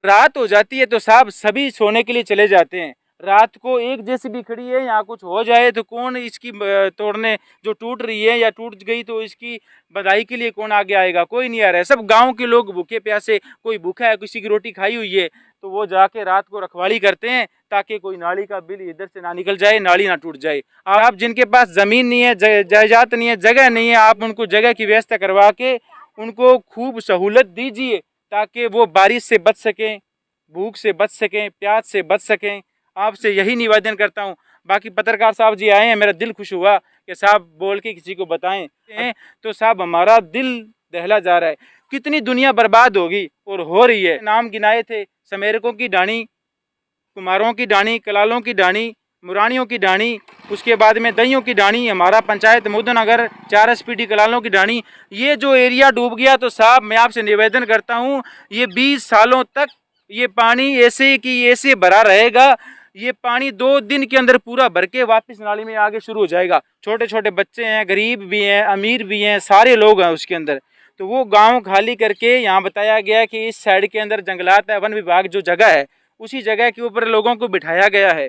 रात हो जाती है तो साहब सभी सोने के लिए चले जाते हैं। रात को एक जेसीबी खड़ी है, यहाँ कुछ हो जाए तो कौन इसकी तोड़ने, जो टूट रही है या टूट गई तो इसकी बधाई के लिए कौन आगे आएगा? कोई नहीं आ रहा है। सब गांव के लोग भूखे प्यासे, कोई भूखा है, किसी की रोटी खाई हुई है तो वो जाके रात को रखवाली करते हैं ताकि कोई नाली का बिल इधर से ना निकल जाए, नाली ना टूट जाए। आप जिनके पास ज़मीन नहीं है, जायदाद नहीं है, जगह नहीं है, आप उनको जगह की व्यवस्था करवा के उनको खूब सहूलत दीजिए ताकि वो बारिश से बच सकें, भूख से बच सकें, प्यास से बच सकें। आपसे यही निवेदन करता हूँ। बाकी पत्रकार साहब जी आए हैं, मेरा दिल खुश हुआ कि साहब बोल के किसी को बताएं तो साहब हमारा दिल दहला जा रहा है। कितनी दुनिया बर्बाद होगी और हो रही है। नाम गिनाए थे, समेरकों की डाणी, कुमारों की डाणी, कलालों की डाणी, मुरानियों की डाणी, उसके बाद में दहियों की डाणी, हमारा पंचायत मोदनगर 4 एसपीडी कलालों की डाणी, ये जो एरिया डूब गया तो साहब मैं आपसे निवेदन करता हूँ ये 20 सालों तक ये पानी ऐसे की ऐसे भरा रहेगा। ये पानी 2 दिन के अंदर पूरा भर के वापस नाली में आगे शुरू हो जाएगा। छोटे छोटे बच्चे हैं, गरीब भी हैं, अमीर भी हैं, सारे लोग हैं उसके अंदर। तो वो गांव खाली करके यहाँ बताया गया कि इस साइड के अंदर जंगलात है, वन विभाग जो जगह है उसी जगह के ऊपर लोगों को बिठाया गया है।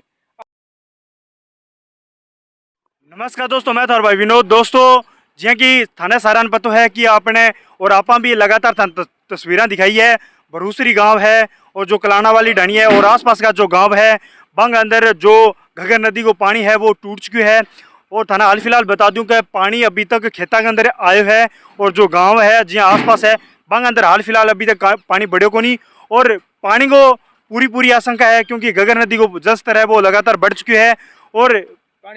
नमस्कार दोस्तों, मैं था भाई विनोद। दोस्तों जियां कि थाने सारा पता है कि आपने और आपा भी लगातार तस्वीरें दिखाई है। भरूसरी गांव है और जो कलाना वाली ढाणी है और आसपास का जो गांव है बंग अंदर जो घगर नदी को पानी है वो टूट चुकी है। और थाना हाल फिलहाल बता दूं कि पानी अभी तक खेता के अंदर आयो है और जो गाँव है जियाँ आसपास है बंग अंदर हाल फिलहाल अभी तक पानी बढ़े को नहीं। और पानी को पूरी आशंका है क्योंकि घगर नदी को जल स्तर है वो लगातार बढ़ चुकी है और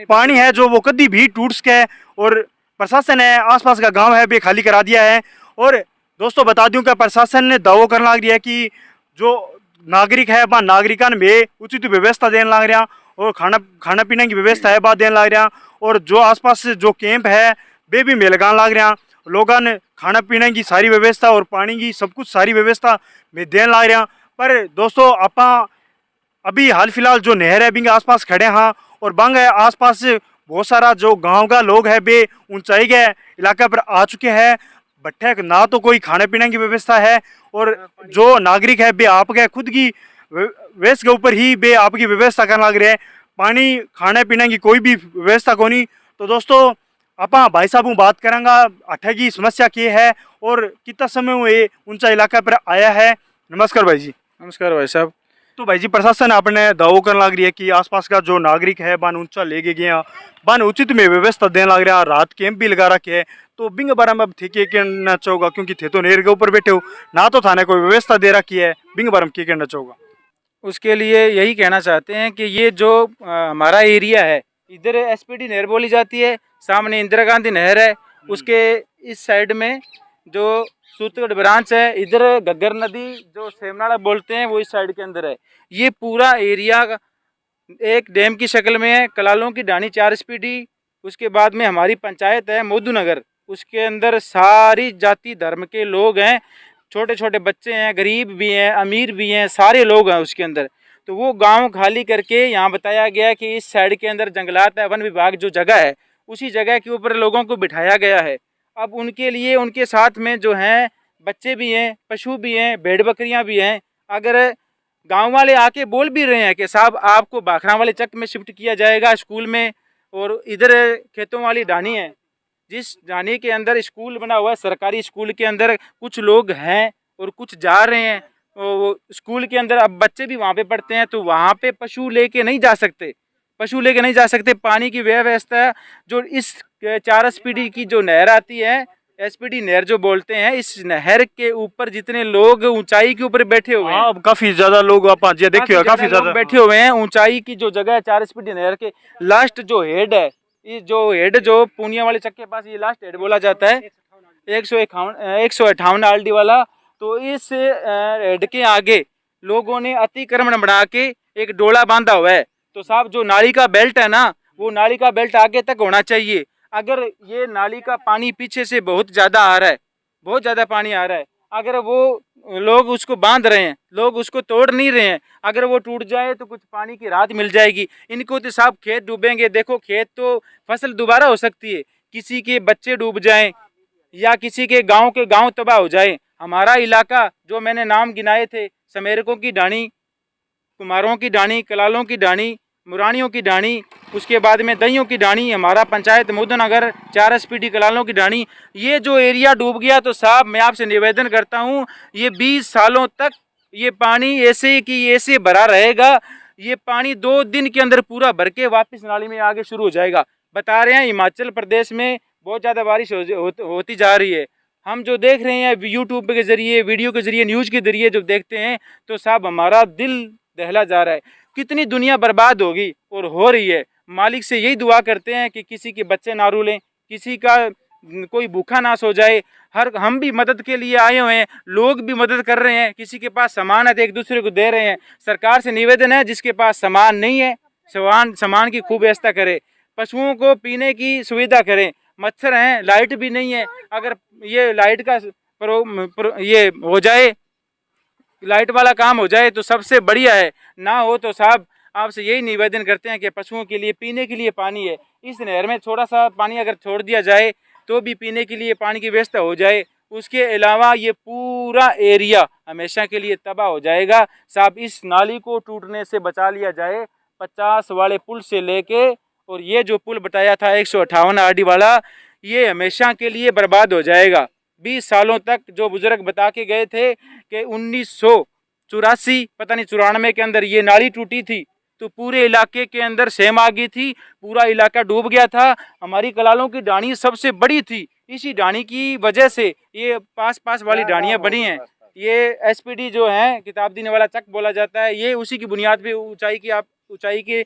पानी है जो वो कभी भी टूट सके। और प्रशासन है आसपास का गांव है भी खाली करा दिया है। और दोस्तों बता दूं कि प्रशासन ने दावो करने लग रहा है कि जो नागरिक है वह नागरिकों में उचित व्यवस्था देने लग रहा और खाना पीने की व्यवस्था है बात देने लग रहा। और जो आसपास जो कैंप है वे भी मिल लगाने लग रहा, लोगों ने खाना पीने की सारी व्यवस्था और पानी की सब कुछ सारी व्यवस्था में देने लग रहा। पर दोस्तों आप अभी हाल फिलहाल जो नहर है बिंग आसपास खड़े हाँ और बंग है आसपास बहुत सारा जो गांव का लोग है बे ऊंचाई के इलाके पर आ चुके हैं। भट्टे ना तो कोई खाने पीने की व्यवस्था है और जो नागरिक है बे आपके खुद की वेस्ट के ऊपर ही बे आपकी व्यवस्था करने लग रहे हैं। पानी खाने पीने की कोई भी व्यवस्था को नहीं। तो दोस्तों आप भाई साहब बात करांगा अठे की समस्या क्या है और कितना समय वो ये ऊंचा इलाका पर आया है। नमस्कार भाई जी। नमस्कार भाई साहब। तो भाई जी प्रशासन आपने दावो करने लग रही है कि आसपास का जो नागरिक है बन ऊंचा लेके गया बन उचित में व्यवस्था देने लग रहा, रात कैंप भी लगा रखे है। तो बिंग बारे में अब थे क्या कहना चाहोगा क्योंकि थे तो नेर के ऊपर बैठे हो ना तो थाने कोई व्यवस्था दे रखी है, बिंग बारे में क्या कहना चाहोगा? उसके लिए यही कहना चाहते हैं कि ये जो हमारा एरिया है इधर एसपीडी नहर बोली जाती है, सामने इंदिरा गांधी नहर है, उसके इस साइड में जो सूतगढ़ ब्रांच है, इधर घग्गर नदी जो सेमनाड़ा बोलते हैं वो इस साइड के अंदर है। ये पूरा एरिया एक डैम की शक्ल में है। कलालों की ढाणी 4 एसपीडी, उसके बाद में हमारी पंचायत है मोदूनगर, उसके अंदर सारी जाति धर्म के लोग हैं, छोटे छोटे बच्चे हैं, गरीब भी हैं, अमीर भी हैं, सारे लोग हैं उसके अंदर। तो वो गांव खाली करके यहाँ बताया गया कि इस साइड के अंदर जंगलात है, वन विभाग जो जगह है उसी जगह के ऊपर लोगों को बिठाया गया है। अब उनके लिए उनके साथ में जो हैं बच्चे भी हैं, पशु भी हैं, भेड़ बकरियाँ भी हैं। अगर गांव वाले आके बोल भी रहे हैं कि साहब आपको बाखरा वाले चक में शिफ्ट किया जाएगा स्कूल में, और इधर खेतों वाली ढाणी है, जिस ढाणी के अंदर स्कूल बना हुआ है, सरकारी स्कूल के अंदर कुछ लोग हैं और कुछ जा रहे हैं। वो स्कूल के अंदर अब बच्चे भी वहाँ पे पढ़ते हैं तो वहाँ पे पशु लेके नहीं जा सकते, पशु लेके नहीं जा सकते। पानी की व्यवस्था जो इस 4 एसपीडी की जो नहर आती है, एसपीडी नहर जो बोलते हैं, इस नहर के ऊपर जितने लोग ऊंचाई के ऊपर बैठे हुए हैं, काफी ज्यादा लोग आप देखिए काफी ज्यादा बैठे हुए हैं ऊंचाई की जो जगह है 4 एसपीडी नहर के लास्ट जो हेड है, ये जो हेड जो पूनिया वाले चक के पास ये लास्ट हेड बोला जाता है 158 आरडी वाला। तो इस हेड के आगे लोगों ने अतिक्रमण बना के एक डोला बांधा हुआ है। तो साहब जो नाली का बेल्ट है ना, वो नाली का बेल्ट आगे तक होना चाहिए। अगर ये नाली का पानी पीछे से बहुत ज़्यादा आ रहा है, बहुत ज़्यादा पानी आ रहा है, अगर वो लोग उसको बांध रहे हैं, लोग उसको तोड़ नहीं रहे हैं, अगर वो टूट जाए तो कुछ पानी की राहत मिल जाएगी। इनको तो साहब खेत डूबेंगे, देखो खेत तो फसल दोबारा हो सकती है, किसी के बच्चे डूब जाएं या किसी के गांव तबाह हो जाए। हमारा इलाका जो मैंने नाम गिनाए थे, समेरकों की ढाणी, कुमारों की ढाणी, कलालों की ढाणी, मुरानियों की ढाणी, उसके बाद में दहियों की ढाणी, हमारा पंचायत मुदनगर, 4 एसपीडी कलालों की ढाणी, ये जो एरिया डूब गया तो साहब मैं आपसे निवेदन करता हूँ, ये 20 सालों तक ये पानी ऐसे की ऐसे भरा रहेगा। ये पानी 2 दिन के अंदर पूरा भर के वापस नाली में आगे शुरू हो जाएगा। बता रहे हैं हिमाचल प्रदेश में बहुत ज़्यादा बारिश होती जा रही है। हम जो देख रहे हैं यूट्यूब के ज़रिए, वीडियो के ज़रिए, न्यूज़ के ज़रिए जो देखते हैं तो साहब हमारा दिल दहला जा रहा है। कितनी दुनिया बर्बाद होगी और हो रही है। मालिक से यही दुआ करते हैं कि किसी के बच्चे ना रूलें, किसी का कोई भूखा नाश हो जाए। हम भी मदद के लिए आए हुए हैं, लोग भी मदद कर रहे हैं, किसी के पास सामान है तो एक दूसरे को दे रहे हैं। सरकार से निवेदन है जिसके पास सामान नहीं है सामान की खूब व्यवस्था करे, पशुओं को पीने की सुविधा करें। मच्छर हैं, लाइट भी नहीं है, अगर ये लाइट का ये हो जाए, लाइट वाला काम हो जाए तो सबसे बढ़िया है। ना हो तो साहब आपसे यही निवेदन करते हैं कि पशुओं के लिए पीने के लिए पानी है, इस नहर में थोड़ा सा पानी अगर छोड़ दिया जाए तो भी पीने के लिए पानी की व्यवस्था हो जाए। उसके अलावा ये पूरा एरिया हमेशा के लिए तबाह हो जाएगा। साहब इस नाली को टूटने से बचा लिया जाए। 50 वाले पुल से लेके और ये जो पुल बताया था 158 आरडी वाला, ये हमेशा के लिए बर्बाद हो जाएगा। 20 सालों तक जो बुजुर्ग बता के गए थे कि 1984 पता नहीं 94 के अंदर ये नाली टूटी थी तो पूरे इलाके के अंदर सेम आ गई थी, पूरा इलाका डूब गया था। हमारी कलालों की ढाणी सबसे बड़ी थी, इसी ढाणी की वजह से ये पास वाली ढाणियाँ बनी हैं। ये एसपीडी जो है किताब देने वाला चक बोला जाता है, ये उसी की बुनियाद पे ऊंचाई के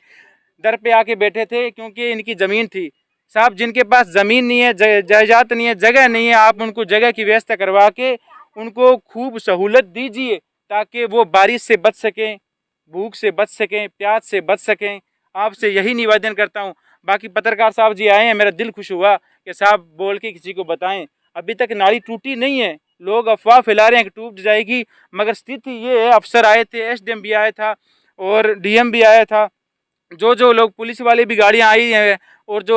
दर पे आके बैठे थे क्योंकि इनकी ज़मीन थी। साहब जिनके पास ज़मीन नहीं है, जायदाद नहीं है, जगह नहीं है, आप उनको जगह की व्यवस्था करवा के उनको खूब सहूलत दीजिए ताकि वो बारिश से बच सकें, भूख से बच सकें, प्यास से बच सकें। आपसे यही निवेदन करता हूँ। बाकी पत्रकार साहब जी आए हैं, मेरा दिल खुश हुआ कि साहब बोल के किसी को बताएं। अभी तक नाली टूटी नहीं है, लोग अफवाह फैला रहे हैं कि टूट जाएगी, मगर स्थिति ये है। अफसर आए थे, एसडीएम भी आया था और डीएम भी आया था, जो लोग पुलिस वाले भी गाड़ियाँ आई हैं और जो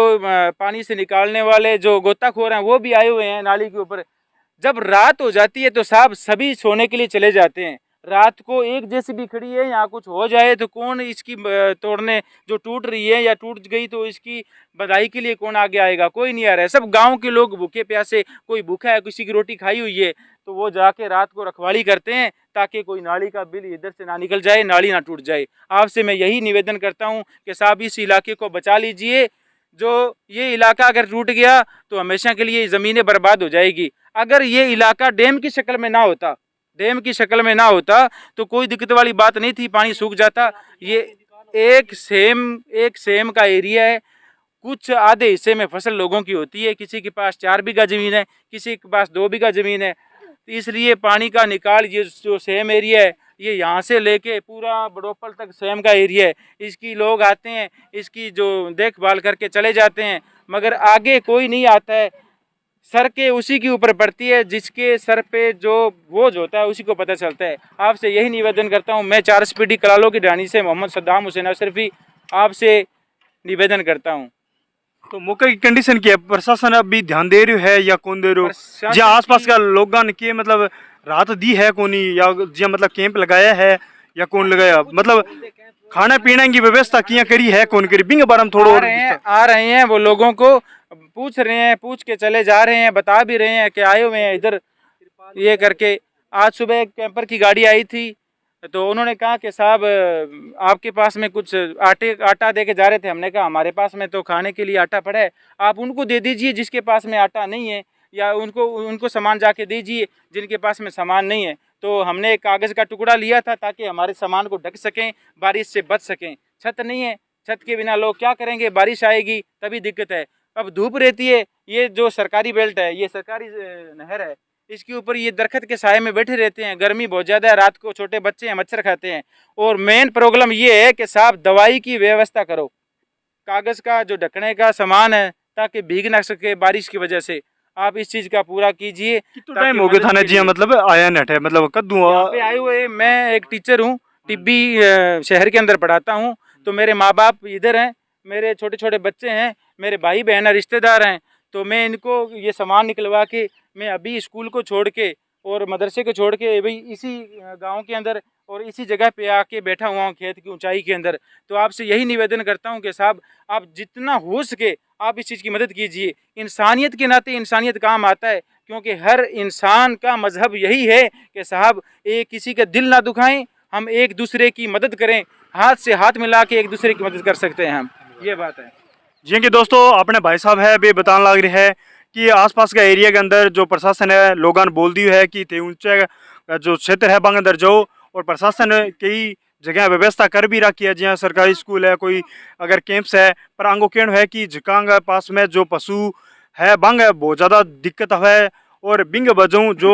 पानी से निकालने वाले जो गोताखोर हैं वो भी आए हुए हैं नाली के ऊपर। जब रात हो जाती है तो साहब सभी सोने के लिए चले जाते हैं। रात को एक जेसीबी खड़ी है, यहाँ कुछ हो जाए तो कौन इसकी तोड़ने, जो टूट रही है या टूट गई तो इसकी बधाई के लिए कौन आगे आएगा? कोई नहीं आ रहा है। सब गांव के लोग भूखे प्यासे, कोई भूखा है, किसी की रोटी खाई हुई है तो वो जाके रात को रखवाली करते हैं ताकि कोई नाली का बिल इधर से ना निकल जाए, नाली ना टूट जाए। आपसे मैं यही निवेदन करता हूँ कि साहब इस इलाके को बचा लीजिए। जो ये इलाका अगर टूट गया तो हमेशा के लिए ज़मीनें बर्बाद हो जाएगी। अगर ये इलाका डैम की शक्ल में ना होता तो कोई दिक्कत वाली बात नहीं थी, पानी सूख जाता। ये एक सेम का एरिया है, कुछ आधे हिस्से में फसल लोगों की होती है, किसी के पास 4 बीघा ज़मीन है, किसी के पास 2 बीघा ज़मीन है। इसलिए पानी का निकाल, ये जो सेम एरिया है ये यहाँ से लेके पूरा बड़ोपल तक सेम का एरिया है। इसकी लोग आते हैं, इसकी जो देखभाल करके चले जाते हैं, मगर आगे कोई नहीं आता है। सर के उसी के ऊपर पड़ती है, जिसके सर पे जो बोझ होता है उसी को पता चलता है। आपसे यही निवेदन करता हूँ। मैं 4 एसपीडी कलालों की ढाणी से मोहम्मद सद्दाम हुसैन अशरफी आपसे निवेदन करता हूँ। तो मौके की कंडीशन क्या है? प्रशासन अभी ध्यान दे रही है या कौन दे रही हो? जी आसपास का लोगों ने के मतलब राहत दी है कोनी या जी मतलब कैंप लगाया है या कौन लगाया? मतलब खाना पीने की व्यवस्था किया करी है कौन करी? बिंग बारे में थोड़ा आ रहे हैं वो लोगों को पूछ रहे हैं, पूछ के चले जा रहे हैं, बता भी रहे हैं कि आए हुए हैं इधर ये करके। आज सुबह एक कैंपर की गाड़ी आई थी तो उन्होंने कहा कि साहब आपके पास में कुछ आटा दे के जा रहे थे। हमने कहा हमारे पास में तो खाने के लिए आटा पड़ा है, आप उनको दे दीजिए जिसके पास में आटा नहीं है, या उनको सामान जाके दीजिए जिनके पास में सामान नहीं है। तो हमने एक कागज़ का टुकड़ा लिया था ताकि हमारे सामान को ढक सकें, बारिश से बच सकें। छत नहीं है, छत के बिना लोग क्या करेंगे? बारिश आएगी तभी दिक्कत है। अब धूप रहती है, ये जो सरकारी बेल्ट है, ये सरकारी नहर है, इसके ऊपर ये दरख्त के साए में बैठे रहते हैं। गर्मी बहुत ज़्यादा है, रात को छोटे बच्चे हैं, मच्छर खाते हैं। और मेन प्रॉब्लम ये है कि साहब दवाई की व्यवस्था करो, कागज़ का जो ढकने का सामान है ताकि भीग ना सके बारिश की वजह से, आप इस चीज़ का पूरा कीजिए। कितना टाइम हो गया थाना जी मतलब आया नेट है मतलब कद्दू आए हुए? मैं एक टीचर हूँ, टिब्बी शहर के अंदर पढ़ाता हूँ। तो मेरे माँ बाप इधर हैं, मेरे छोटे छोटे बच्चे हैं, मेरे भाई बहन रिश्तेदार हैं। तो मैं इनको ये सामान निकलवा के मैं अभी स्कूल को छोड़ के और मदरसे को छोड़ के भाई इसी गांव के अंदर और इसी जगह पे आके बैठा हुआ हूँ खेत की ऊंचाई के अंदर। तो आपसे यही निवेदन करता हूँ कि साहब आप जितना हो सके आप इस चीज़ की मदद कीजिए। इंसानियत के नाते इंसानियत काम आता है, क्योंकि हर इंसान का मजहब यही है कि साहब एक किसी का दिल ना दुखाएं, हम एक दूसरे की मदद करें, हाथ से हाथ मिला के एक दूसरे की मदद कर सकते हैं हम। ये बात है जी कि दोस्तों अपने भाई साहब है बे बताने लग रहे है कि आसपास का एरिया के अंदर जो प्रशासन है लोगों ने बोल दी है कि ते ऊंचे जो क्षेत्र है बंग अंदर जाओ, और प्रशासन कई जगह व्यवस्था कर भी रखी है, जहाँ सरकारी स्कूल है, कोई अगर कैंप्स है, पर आंगो कहना है कि झकांग पास में जो पशु है बंग बहुत ज़्यादा दिक्कत है। और बिंग बजों जो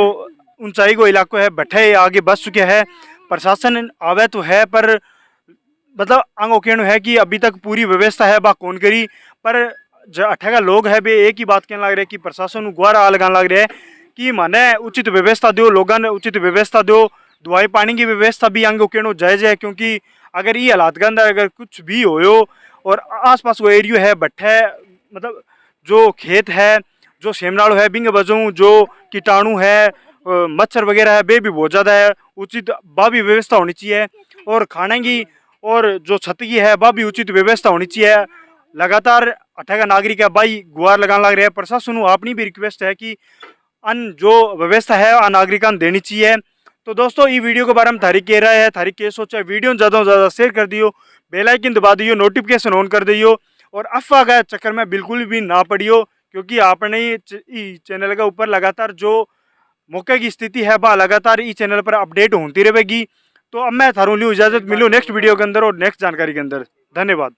ऊंचाई को इलाको है बैठे आगे बस चुके हैं, प्रशासन आवे तो है पर मतलब आंगो कहना है कि अभी तक पूरी व्यवस्था है बा कौन करी। पर जो अठेगा लोग है वे एक ही बात कहने लग रहे हैं कि प्रशासन गुहारा लगाने लग रहे हैं कि माने उचित व्यवस्था दो, लोगों ने उचित व्यवस्था दो, दवाई पानी की व्यवस्था भी आंगो कहना जायज है। क्योंकि अगर ये हालात के अंदर अगर कुछ भी हो और आसपास वो एरियो है भट्ठे मतलब जो खेत है जो शेमनाड़ो है बिंग बजों जो कीटाणु है मच्छर वगैरह है वे भी बहुत ज़्यादा है, उचित बा भी व्यवस्था होनी चाहिए। और खाने की और जो छत की है वह भी उचित व्यवस्था होनी चाहिए। लगातार अठेगा नागरिक है भाई गुहार लगाने लग रहे हैं प्रशासन अपनी भी रिक्वेस्ट है कि अन जो व्यवस्था है आ नागरिकों ने देनी चाहिए। तो दोस्तों ये वीडियो के बारे में थारी कह रहा है, थारी के सोचा वीडियो ज़्यादा से ज़्यादा शेयर कर दियो, बेल आइकन दबा दियो, नोटिफिकेशन ऑन कर दियो, और अफवाह का चक्कर में बिल्कुल भी ना पड़ियो। क्योंकि आपने चैनल के ऊपर लगातार जो मौके की स्थिति है वह लगातार इस चैनल पर अपडेट होती रहेगी। तो अब मैं थारू लियो इजाज़त, मिलूँ नेक्स्ट वीडियो के अंदर और नेक्स्ट जानकारी के अंदर। धन्यवाद।